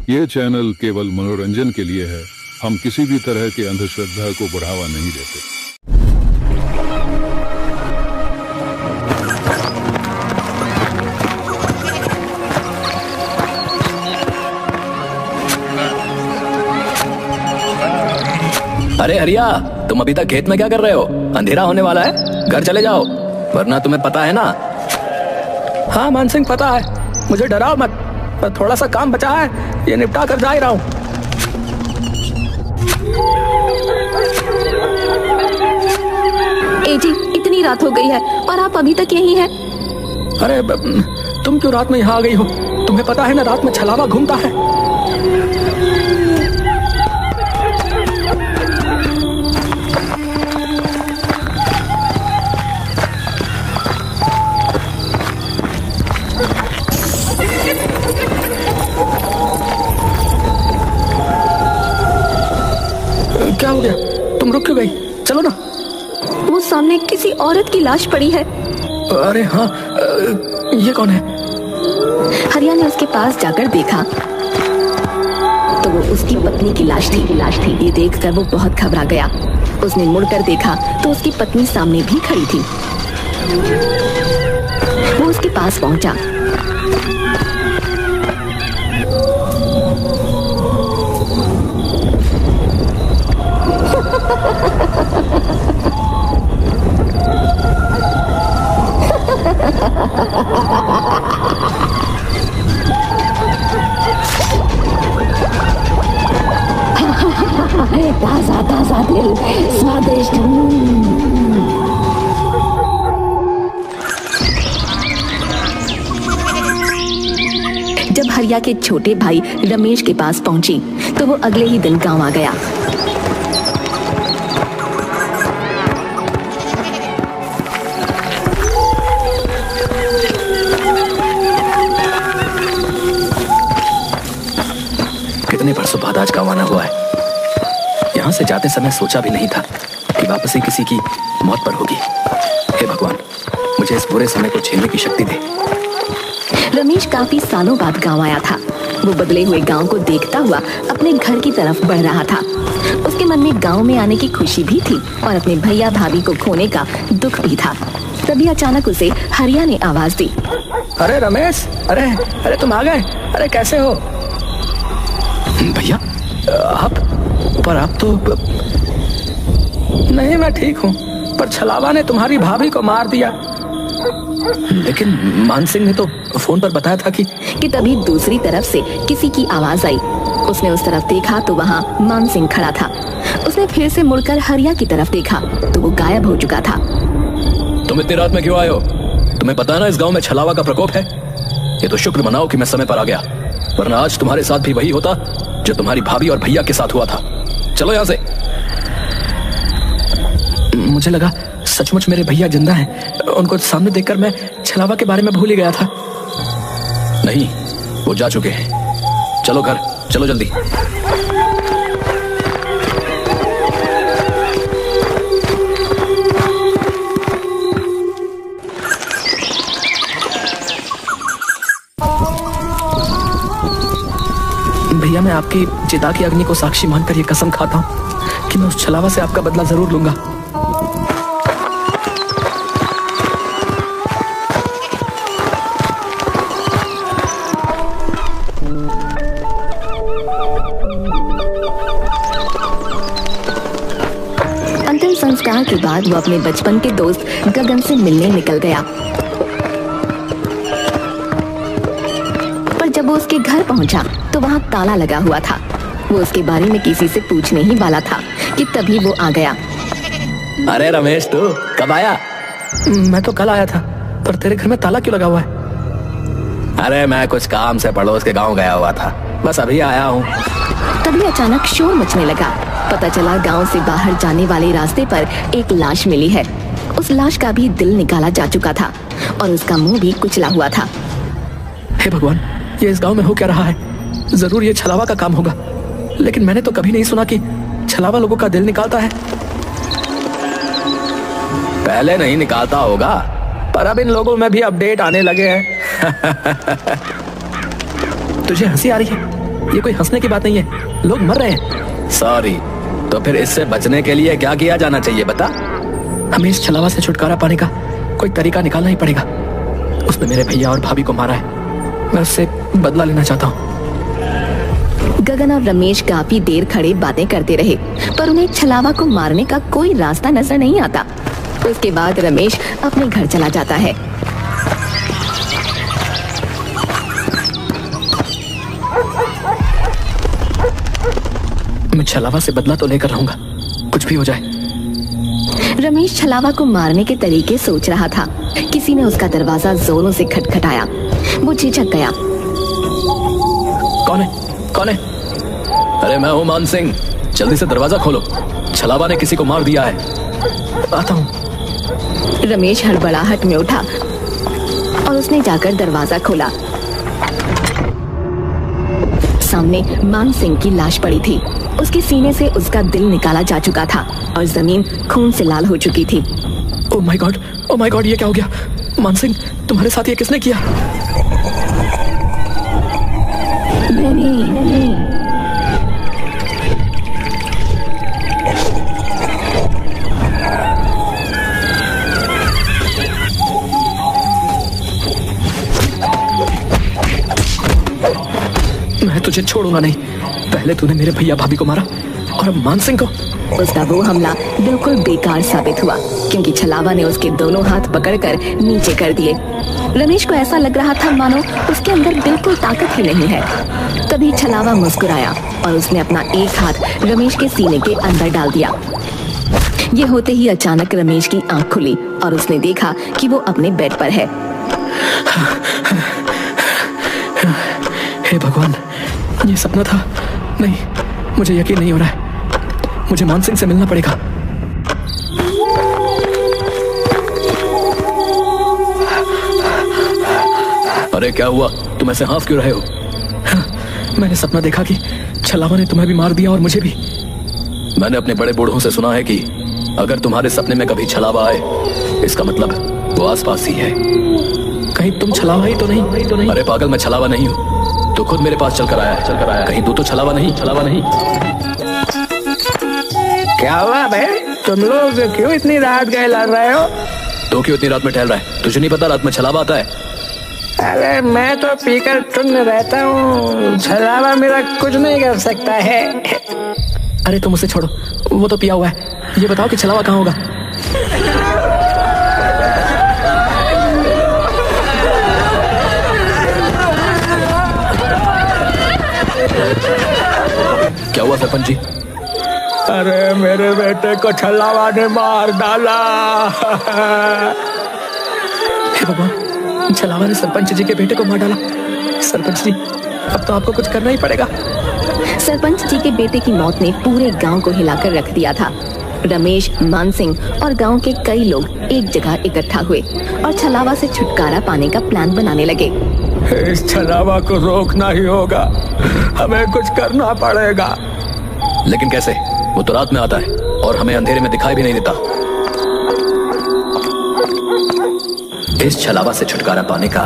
ये चैनल केवल मनोरंजन के लिए है। हम किसी भी तरह की अंधश्रद्धा को बढ़ावा नहीं देते। अरे हरिया, तुम अभी तक खेत में क्या कर रहे हो? अंधेरा होने वाला है, घर चले जाओ, वरना तुम्हें पता है ना। हाँ मानसिंह, पता है, मुझे डराओ मत, पर थोड़ा सा काम बचा है, ये निपटा कर जा ही रहा हूँ। एजी, इतनी रात हो गई है और आप अभी तक यहीं हैं? अरे तुम क्यों रात में यहाँ आ गई हो? तुम्हें पता है ना, रात में छलावा घूमता है। क्या हो गया? तुम रुक क्यों गई? चलो ना। वो सामने किसी औरत की लाश पड़ी है। अरे हाँ, ये कौन है? हरिया ने उसके पास जाकर देखा तो वो उसकी पत्नी की लाश थी। ये देखकर वो बहुत घबरा गया। उसने मुड़कर देखा तो उसकी पत्नी सामने भी खड़ी थी। वो उसके पास पहुंचा। ताजा ताजा दिल, स्वादिष्ट। जब हरिया के छोटे भाई रमेश के पास पहुंची तो वो अगले ही दिन गांव आ गया। कितने बरसों बाद आज गाँव आना हुआ है। यहाँ से जाते समय सोचा भी नहीं था कि वापसी किसी की मौत पर होगी। हे भगवान, मुझे इस बुरे समय को झेलने की शक्ति दे। रमेश काफी सालों बाद गांव आया था। वो बदले हुए गांव को देखता हुआ अपने घर की तरफ बढ़ रहा था। उसके मन में गांव में आने की खुशी भी थी और अपने भैया भाभी को खोने का दुख भी था। तभी अचानक उसे हरिया ने आवाज दी। अरे रमेश, अरे तुम आ गए। अरे कैसे हो? भैया आप तो नहीं, मैं ठीक हूँ, पर छलावा ने तुम्हारी भाभी को मार दिया। लेकिन मानसिंह ने तो फोन पर बताया था कि तभी दूसरी तरफ से किसी की आवाज आई। उसने उस तरफ देखा तो वहाँ मानसिंह खड़ा था। उसने फिर से मुड़कर हरिया की तरफ देखा तो वो गायब हो चुका था। तुम इतनी रात में क्यों आए हो? तुम्हें पता है ना इस गांव में छलावा का प्रकोप है। ये तो शुक्र मनाओ कि मैं समय पर आ गया, वरना आज तुम्हारे साथ भी वही होता जो तुम्हारी भाभी और भैया के साथ हुआ था। चलो यहाँ से। मुझे लगा सचमुच मेरे भैया जिंदा हैं। उनको सामने देखकर मैं छलावा के बारे में भूल ही गया था। नहीं, वो जा चुके हैं। चलो घर, चलो जल्दी। भैया, मैं आपकी चिता की अग्नि को साक्षी मानकर ये कसम खाता हूँ कि मैं उस छलावा से आपका बदला जरूर लूंगा। अंतिम संस्कार के बाद वो अपने बचपन के दोस्त गगन से मिलने निकल गया। पर जब वो उसके घर पहुंचा तो वहाँ ताला लगा हुआ था। वो उसके बारे में किसी से पूछने ही वाला था कि तभी वो आ गया। अरे रमेश, तू कब आया? मैं तो कल आया था, पर तेरे घर में ताला क्यों लगा हुआ है? अरे मैं कुछ काम से पड़ोस के गांव गया हुआ था, बस अभी आया हूँ। तभी अचानक शोर मचने लगा। पता चला गांव से बाहर जाने वाले रास्ते पर एक लाश मिली है। उस लाश का भी दिल निकाला जा चुका था और उसका मुंह भी कुचला हुआ था। हे भगवान, ये इस गांव में हो क्या रहा है? जरूर ये छलावा का काम होगा, लेकिन मैंने तो कभी नहीं सुना कि छलावा लोगों का दिल निकालता है। पहले नहीं निकालता होगा, पर अब इन लोगों में भी अपडेट आने लगे हैं। तुझे हंसी आ रही है? ये कोई हंसने की बात नहीं है, लोग मर रहे हैं। सॉरी, तो फिर इससे बचने के लिए क्या किया जाना चाहिए बता? हमें इस छलावा से छुटकारा पाने का कोई तरीका निकालना ही पड़ेगा। उसने मेरे भैया और भाभी को मारा है, मैं उससे बदला लेना चाहता हूँ। गगन और रमेश काफी देर खड़े बातें करते रहे, पर उन्हें छलावा को मारने का कोई रास्ता नजर नहीं आता। उसके बाद रमेश अपने घर चला जाता है। मैं छलावा से बदला तो लेकर रहूंगा, कुछ भी हो जाए। रमेश छलावा को मारने के तरीके सोच रहा था। किसी ने उसका दरवाजा जोरों से खटखटाया। वो झिझक गया। कौन है? कौन है? अरे मैं हूँ मान सिंह, जल्दी से दरवाजा खोलो, छलावा ने किसी को मार दिया है। आता हूँ। रमेश हड़बड़ाहट में उठा और उसने जाकर दरवाजा खोला। सामने मान सिंह की लाश पड़ी थी। उसके सीने से उसका दिल निकाला जा चुका था और जमीन खून से लाल हो चुकी थी। ओह माय गॉड, ये क्या हो गया? मान सिंह, तुम्हारे साथ ये किसने किया? नहीं। मैं तुझे छोड़ूंगा नहीं। पहले तूने मेरे भैया भाभी को मारा और अब मान सिंह को। उसका वो हमला बिल्कुल बेकार साबित हुआ, क्योंकि छलावा ने उसके दोनों हाथ पकड़कर नीचे कर दिए। रमेश को ऐसा लग रहा था मानो उसके अंदर बिल्कुल ताकत ही नहीं है। तभी छलावा मुस्कुराया और उसने अपना एक हाथ रमेश के सीने के अंदर डाल दिया। ये होते ही अचानक रमेश की आंख खुली और उसने देखा कि वो अपने बेड पर है। हे भगवान, ये सपना था? नहीं, मुझे यकीन नहीं हो रहा है। मुझे मान सिंह से मिलना पड़ेगा। अरे क्या हुआ? तुम ऐसे हाफ क्यों रहे हो? मैंने सपना देखा कि छलावा ने तुम्हें भी मार दिया और मुझे भी। मैंने अपने बड़े बूढ़ों से सुना है कि अगर तुम्हारे सपने में कभी छलावा आए, इसका मतलब वो आसपास ही है। कहीं तुम छलावा ही तो नहीं? अरे पागल, मैं छलावा नहीं हूँ। तो खुद मेरे पास चलकर आया। कहीं तू तो छलावा नहीं? क्या हुआ भाई, तुम लोग क्यों इतनी रात गए लड़ रहे हो? तो क्यों इतनी रात में टहल रहा है? तुझे नहीं पता रात में छलावा आता है? अरे मैं तो पीकर टुन्न रहता हूँ, छलावा मेरा कुछ नहीं कर सकता है। अरे तुम उसे छोड़ो, वो तो पिया हुआ है। ये बताओ कि छलावा कहाँ होगा? क्या हुआ सरपंच जी? अरे मेरे बेटे को छलावा ने मार डाला। हे भगवान, छलावा ने सरपंच जी के बेटे को मार डाला। सरपंच जी, अब तो आपको कुछ करना ही पड़ेगा। सरपंच जी के बेटे की मौत ने पूरे गांव को हिलाकर रख दिया था। रमेश, मान सिंह और गांव के कई लोग एक जगह इकट्ठा हुए और छलावा से छुटकारा पाने का प्लान बनाने लगे। इस छलावा को रोकना ही होगा, हमें कुछ करना पड़ेगा। लेकिन कैसे? वो तो रात में आता है और हमें अंधेरे में दिखाई भी नहीं देता। इस छलावा से छुटकारा पाने का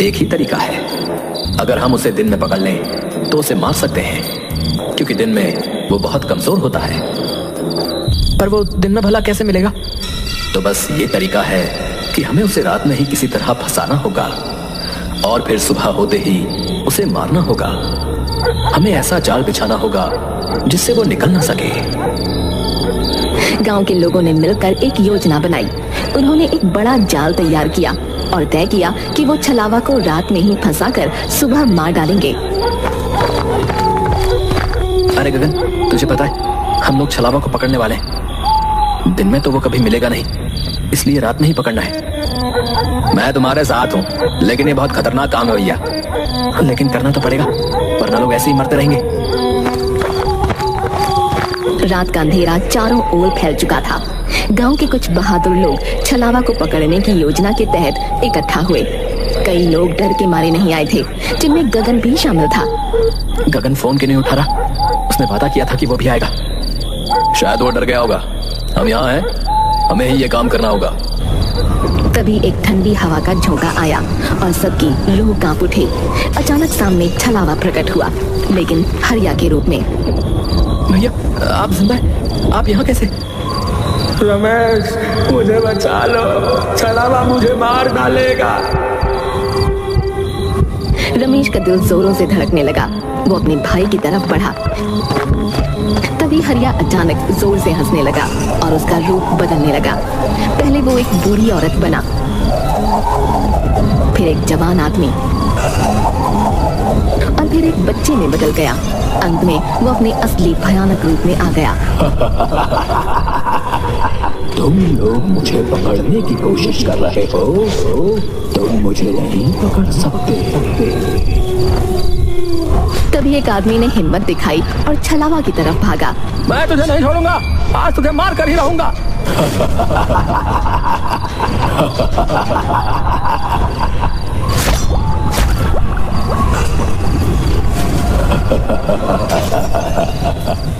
एक ही तरीका है। अगर हम उसे दिन में पकड़ लें तो उसे मार सकते हैं, क्योंकि दिन में वो बहुत कमजोर होता है। पर वो दिन में भला कैसे मिलेगा? तो बस ये तरीका है कि हमें उसे रात में ही किसी तरह फंसाना होगा और फिर सुबह होते ही उसे मारना होगा। हमें ऐसा जाल बिछाना होगा जिससे वो निकल ना सके। गांव के लोगों ने मिलकर एक योजना बनाई। उन्होंने एक बड़ा जाल तैयार किया और तय किया कि वो छलावा को रात में ही फंसाकर सुबह मार डालेंगे। अरे गगन, तुझे पता है हम लोग छलावा को पकड़ने वाले हैं। दिन में तो वो कभी मिलेगा नहीं, इसलिए रात में ही पकड़ना है। मैं तुम्हारे साथ हूँ, लेकिन ये बहुत खतरनाक काम है भैया। लेकिन करना तो पड़ेगा, वरना लोग ऐसे ही मरते रहेंगे। रात का अंधेरा चारों ओर फैल चुका था। गांव के कुछ बहादुर लोग छलावा को पकड़ने की योजना के तहत इकट्ठा हुए। कई लोग डर के मारे नहीं आए थे, जिनमें गगन भी शामिल था। गगन फोन क्यों नहीं उठा रहा? उसने वादा किया था कि वो भी आएगा। शायद वो डर गया होगा। हम यहाँ हैं, हमें ही ये काम करना होगा। तभी एक ठंडी हवा का झोंका आया और सबकी रूह कांप उठी। अचानक सामने छलावा प्रकट हुआ, लेकिन हरिया के रूप में। भैया आप जिंदा हैं? आप यहाँ कैसे? रमेश, मुझे बचा लो, छलावा मुझे मार डालेगा। रमेश का दिल जोरों से धड़कने लगा। वो अपने भाई की तरफ बढ़ा। तभी हरिया अचानक जोर से हंसने लगा और उसका रूप बदलने लगा। पहले वो एक बूढ़ी औरत बना, फिर एक जवान आदमी और फिर एक बच्चे में बदल गया। अंत में वो अपने असली भयानक रूप में आ गया। तुम लोग मुझे पकड़ने की कोशिश कर रहे हो, तुम मुझे नहीं पकड़ सकते। तभी एक आदमी ने हिम्मत दिखाई और छलावा की तरफ भागा। मैं तुझे नहीं छोड़ूंगा, आज तुझे मार कर ही रहूंगा।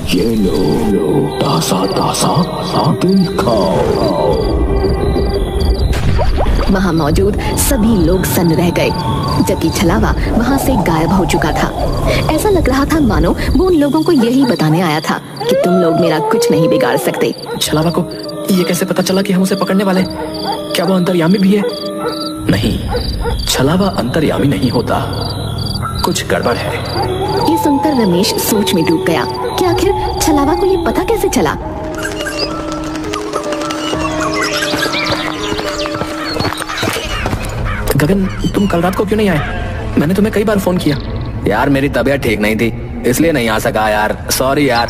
ये लो तासा तासा दिल खाओ। वहाँ मौजूद सभी लोग सन्न रह गए, जबकि छलावा वहाँ से गायब हो चुका था। ऐसा लग रहा था मानो वो उन लोगों को यही बताने आया था कि तुम लोग मेरा कुछ नहीं बिगाड़ सकते। छलावा को ये कैसे पता चला कि हम उसे पकड़ने वाले? क्या वो अंतर्यामी भी है? नहीं, छलावा अंतर्यामी नहीं होता, कुछ गड़बड़ है। ये सुनकर रमेश सोच में डूब गया कि आखिर छलावा को ये पता कैसे चला। गगन, तुम कल रात को क्यों नहीं आए? मैंने तुम्हें कई बार फोन किया। यार मेरी तबीयत ठीक नहीं थी, इसलिए नहीं आ सका यार, सॉरी यार।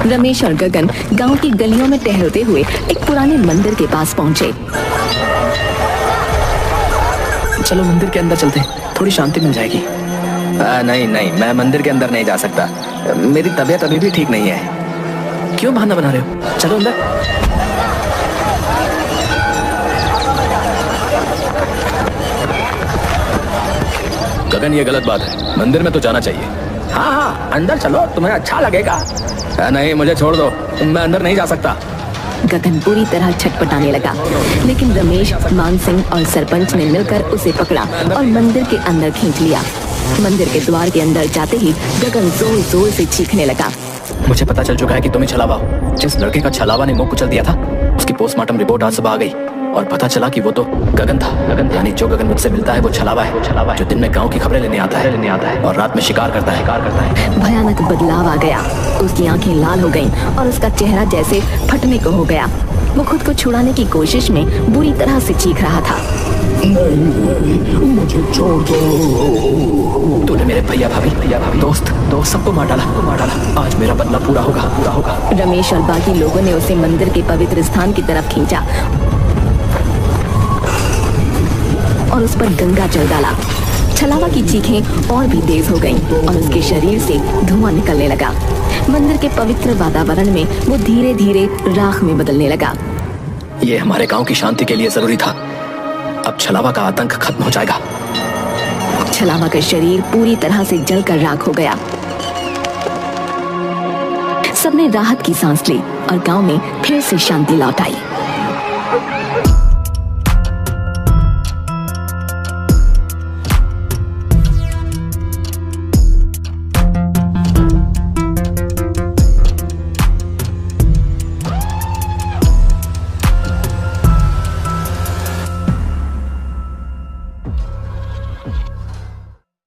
रमेश और गगन गांव की गलियों में टहलते हुए एक पुराने मंदिर के पास पहुंचे। चलो मंदिर के अंदर चलते, थोड़ी शांति मिल जाएगी। नहीं नहीं, मैं मंदिर के अंदर नहीं जा सकता, मेरी तबीयत अभी भी ठीक नहीं है। क्यों बहाना बना रहे हो? चलो अंदर। गगन, ये गलत बात है, मंदिर में तो जाना चाहिए। हाँ हाँ, अंदर चलो, तुम्हें अच्छा लगेगा। नहीं, मुझे छोड़ दो, मैं अंदर नहीं जा सकता। गगन बुरी तरह छटपटाने लगा, लेकिन रमेश, मानसिंह और सरपंच ने मिलकर उसे पकड़ा और मंदिर के अंदर खींच लिया। मंदिर के द्वार के अंदर जाते ही गगन जोर जोर से चीखने लगा। मुझे पता चल चुका है कि तुम्हें छलावा हो। जिस लड़के का छलावा ने मुंह कुचल दिया था, उसकी पोस्टमार्टम रिपोर्ट आज सुबह आ गई और पता चला कि वो तो गगन था। गगन यानी जो गगन मुझसे मिलता है वो छलावा है। जो दिन में गांव की खबरें लेने आता है और रात में शिकार करता है। भयानक बदलाव आ गया। उसकी आंखें लाल हो गईं और उसका चेहरा जैसे फटने को हो गया। वो खुद को छुड़ाने की कोशिश में बुरी तरह से चीख रहा था। नहीं, मुझे छोड़ दो। तूने मेरे भैया भाभी दोस्त सबको मार डाला। आज मेरा बदला पूरा होगा। रमेश और बाकी लोगों ने उसे मंदिर के पवित्र स्थान की तरफ खींचा और उस पर गंगा जल डाला। छलावा की चीखें और भी तेज हो गईं और उसके शरीर से धुआं निकलने लगा। मंदिर के पवित्र वातावरण में वो धीरे धीरे राख में बदलने लगा। ये हमारे गांव की शांति के लिए जरूरी था। अब छलावा का आतंक खत्म हो जाएगा। छलावा का शरीर पूरी तरह से जलकर राख हो गया। सबने राहत की सांस ली और गांव में फिर से शांति लौट आई।